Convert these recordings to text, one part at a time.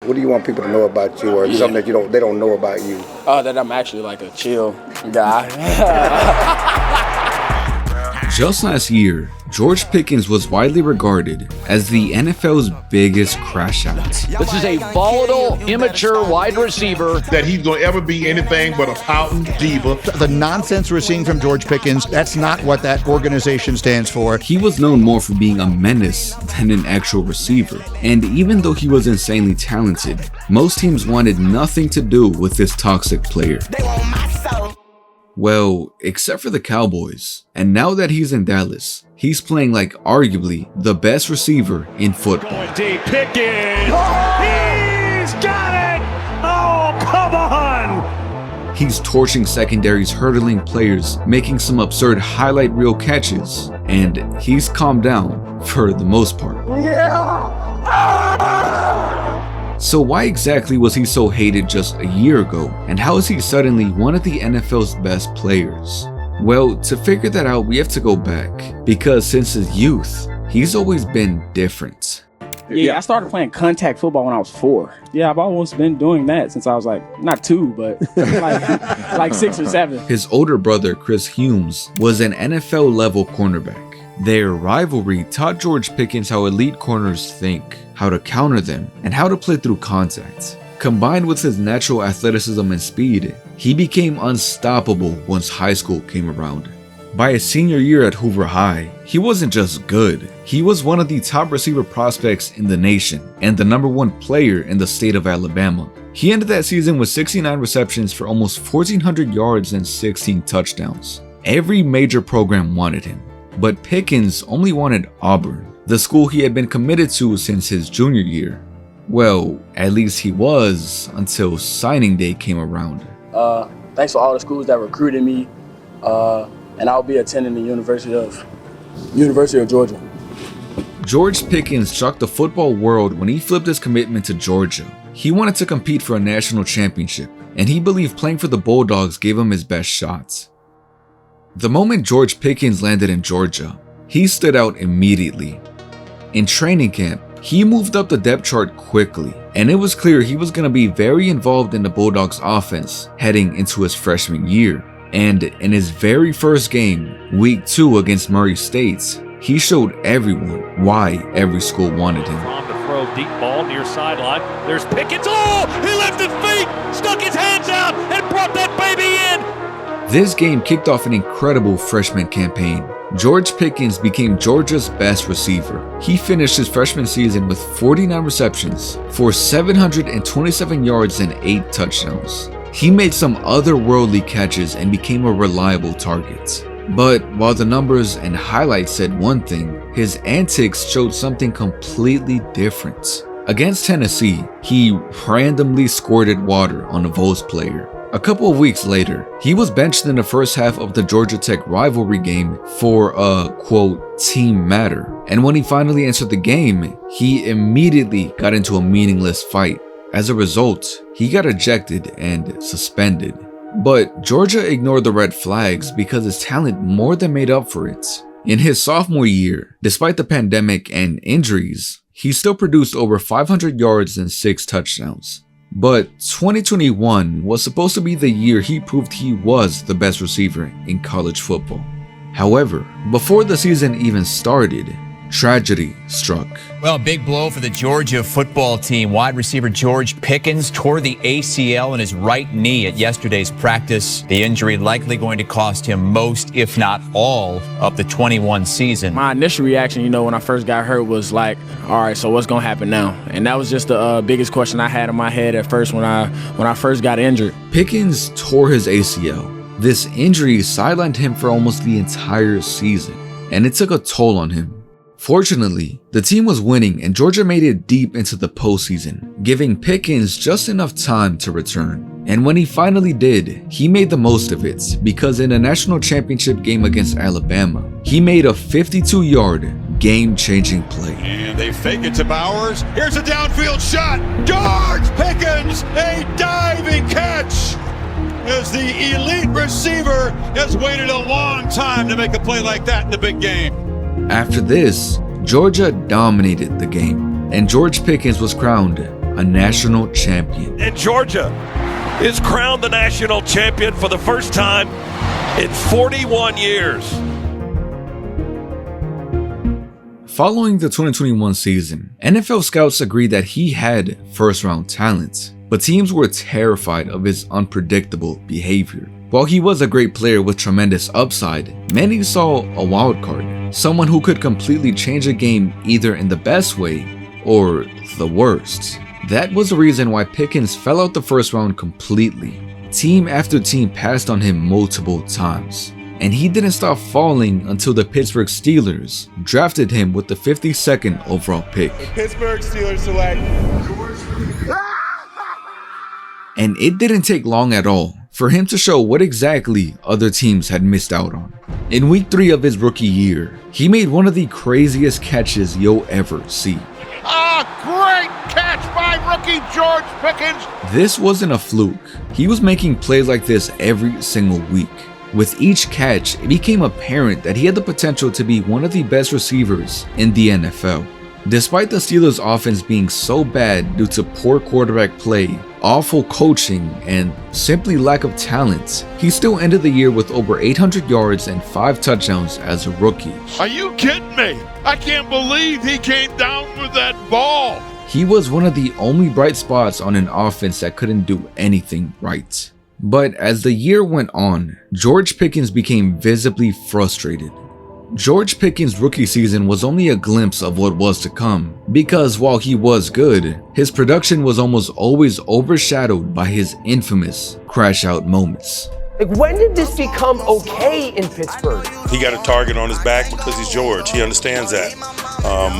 What do you want people to know about you, or something that they don't know about you? That I'm actually like a chill guy. Just last year, George Pickens was widely regarded as the NFL's biggest crash out. This is a volatile, immature wide receiver. That he's going to ever be anything but a pouting diva. The nonsense we're seeing from George Pickens, that's not what that organization stands for. He was known more for being a menace than an actual receiver. And even though he was insanely talented, most teams wanted nothing to do with this toxic player. Well, except for the Cowboys. And now that he's in Dallas, he's playing like arguably the best receiver in football. Going deep, Pickens! He's got it! Oh, come on! He's torching secondaries, hurdling players, making some absurd highlight reel catches, and he's calmed down for the most part. So why exactly was he so hated just a year ago, and how is he suddenly one of the NFL's best players? Well, to figure that out, we have to go back, because since his youth, he's always been different. Yeah, I started playing contact football when I was 4. Yeah, I've always been doing that since I was not 2, but like 6 or 7. His older brother, Chris Humes, was an NFL-level cornerback. Their rivalry taught George Pickens how elite corners think, how to counter them, and how to play through contact. Combined with his natural athleticism and speed, he became unstoppable once high school came around. By his senior year at Hoover High, he wasn't just good, he was one of the top receiver prospects in the nation and the #1 player in the state of Alabama. He ended that season with 69 receptions for almost 1,400 yards and 16 touchdowns. Every major program wanted him, but Pickens only wanted Auburn, the school he had been committed to since his junior year. Well, at least he was, until signing day came around. Thanks for all the schools that recruited me, and I'll be attending the University of Georgia. George Pickens shocked the football world when he flipped his commitment to Georgia. He wanted to compete for a national championship, and he believed playing for the Bulldogs gave him his best shots. The moment George Pickens landed in Georgia, he stood out immediately. In training camp, he moved up the depth chart quickly, and it was clear he was going to be very involved in the Bulldogs offense heading into his freshman year. And in his very first game, week 2 against Murray State, he showed everyone why every school wanted him. On to throw, deep ball near sideline. There's Pickens. Oh, he lifted feet, stuck his hands out, and brought that baby in. This game kicked off an incredible freshman campaign. George Pickens became Georgia's best receiver. He finished his freshman season with 49 receptions for 727 yards and 8 touchdowns. He made some otherworldly catches and became a reliable target. But while the numbers and highlights said one thing, his antics showed something completely different. Against Tennessee, he randomly squirted water on a Vols player. A couple of weeks later, he was benched in the first half of the Georgia Tech rivalry game for a, quote, team matter. And when he finally entered the game, he immediately got into a meaningless fight. As a result, he got ejected and suspended. But Georgia ignored the red flags because his talent more than made up for it. In his sophomore year, despite the pandemic and injuries, he still produced over 500 yards and 6 touchdowns. But 2021 was supposed to be the year he proved he was the best receiver in college football. However, before the season even started, tragedy struck. Well, a big blow for the Georgia football team. Wide receiver George Pickens tore the ACL in his right knee at yesterday's practice. The injury likely going to cost him most, if not all, of the 21 season. My initial reaction, when I first got hurt was like, all right, so what's going to happen now? And that was just the biggest question I had in my head at first when I first got injured. Pickens tore his ACL. This injury sidelined him for almost the entire season, and it took a toll on him. Fortunately, the team was winning and Georgia made it deep into the postseason, giving Pickens just enough time to return. And when he finally did, he made the most of it because in a national championship game against Alabama, he made a 52-yard game-changing play. And they fake it to Bowers. Here's a downfield shot. George Pickens, a diving catch. As the elite receiver has waited a long time to make a play like that in the big game. After this, Georgia dominated the game, and George Pickens was crowned a national champion. And Georgia is crowned the national champion for the first time in 41 years. Following the 2021 season, NFL scouts agreed that he had first-round talent, but teams were terrified of his unpredictable behavior. While he was a great player with tremendous upside, many saw a wild card, someone who could completely change a game either in the best way or the worst. That was the reason why Pickens fell out the first round completely. Team after team passed on him multiple times, and he didn't stop falling until the Pittsburgh Steelers drafted him with the 52nd overall pick. The Pittsburgh Steelers select. And it didn't take long at all for him to show what exactly other teams had missed out on. In week 3 of his rookie year, he made one of the craziest catches you'll ever see. A great catch by rookie George Pickens. This wasn't a fluke. He was making plays like this every single week. With each catch, it became apparent that he had the potential to be one of the best receivers in the NFL. Despite the Steelers' offense being so bad due to poor quarterback play, awful coaching, and simply lack of talent, he still ended the year with over 800 yards and 5 touchdowns as a rookie. Are you kidding me? I can't believe he came down with that ball. He was one of the only bright spots on an offense that couldn't do anything right. But as the year went on, George Pickens became visibly frustrated. George Pickens' rookie season was only a glimpse of what was to come, because while he was good, his production was almost always overshadowed by his infamous crash-out moments. Like, when did this become okay in Pittsburgh? He got a target on his back because he's George. He understands that.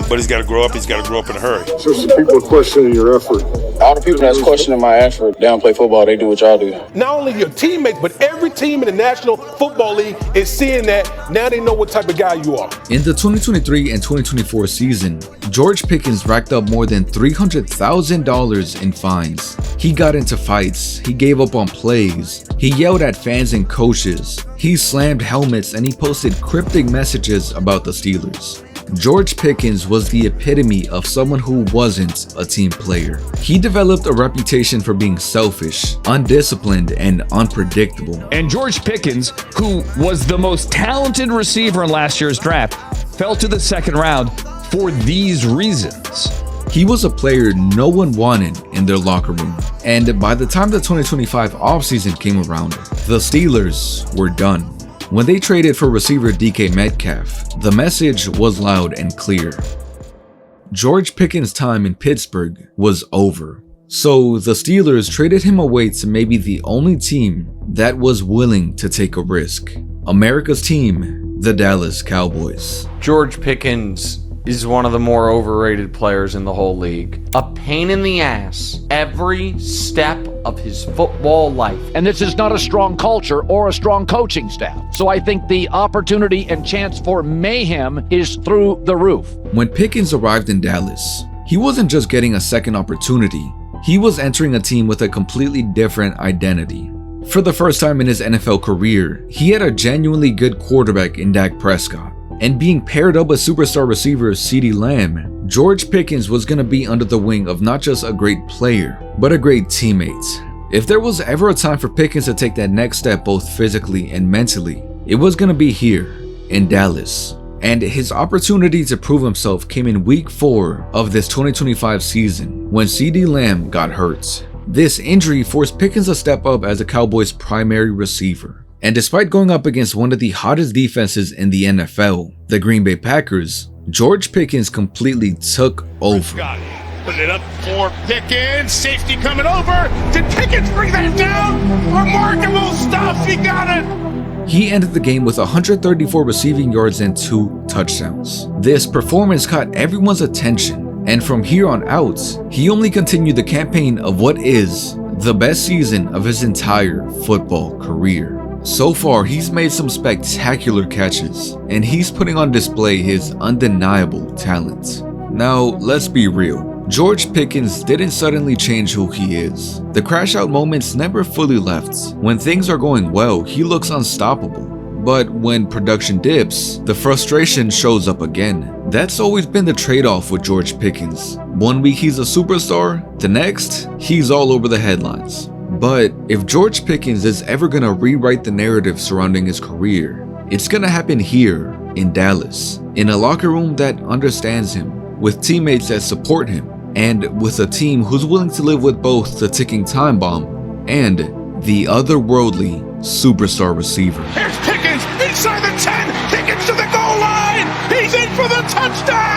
But he's got to grow up. He's got to grow up in a hurry. So some people are questioning your effort. All the people that's questioning my effort, they don't play football, they do what y'all do. Not only your teammates, but every team in the National Football League is seeing that. Now they know what type of guy you are. In the 2023 and 2024 season, George Pickens racked up more than $300,000 in fines. He got into fights, he gave up on plays, he yelled at fans and coaches, he slammed helmets, and he posted cryptic messages about the Steelers. George Pickens was the epitome of someone who wasn't a team player. He developed a reputation for being selfish, undisciplined, and unpredictable. And George Pickens, who was the most talented receiver in last year's draft, fell to the second round for these reasons. He was a player no one wanted in their locker room. And by the time the 2025 offseason came around, the Steelers were done. When they traded for receiver DK Metcalf, the message was loud and clear. George Pickens' time in Pittsburgh was over. So the Steelers traded him away to maybe the only team that was willing to take a risk. America's team, the Dallas Cowboys. George Pickens is one of the more overrated players in the whole league. A pain in the ass every step of his football life. And this is not a strong culture or a strong coaching staff. So I think the opportunity and chance for mayhem is through the roof. When Pickens arrived in Dallas, he wasn't just getting a second opportunity. He was entering a team with a completely different identity. For the first time in his NFL career, he had a genuinely good quarterback in Dak Prescott. And being paired up with superstar receiver CeeDee Lamb, George Pickens was going to be under the wing of not just a great player, but a great teammate. If there was ever a time for Pickens to take that next step both physically and mentally, it was going to be here in Dallas. And his opportunity to prove himself came in week 4 of this 2025 season when CeeDee Lamb got hurt. This injury forced Pickens to step up as the Cowboys' primary receiver. And despite going up against one of the hottest defenses in the NFL, the Green Bay Packers, George Pickens completely took over. Put it up for Pickens. Safety coming over. Did Pickens bring that down? Remarkable stuff. He got it. He ended the game with 134 receiving yards and 2 touchdowns. This performance caught everyone's attention, and from here on out, he only continued the campaign of what is the best season of his entire football career. So far, he's made some spectacular catches, and he's putting on display his undeniable talent. Now, let's be real. George Pickens didn't suddenly change who he is. The crash-out moments never fully left. When things are going well, he looks unstoppable. But when production dips, the frustration shows up again. That's always been the trade-off with George Pickens. One week he's a superstar, the next, he's all over the headlines. But if George Pickens is ever gonna rewrite the narrative surrounding his career, it's gonna happen here in Dallas, in a locker room that understands him, with teammates that support him, and with a team who's willing to live with both the ticking time bomb and the otherworldly superstar receiver. Here's Pickens inside the 10. Pickens to the goal line. He's in for the touchdown.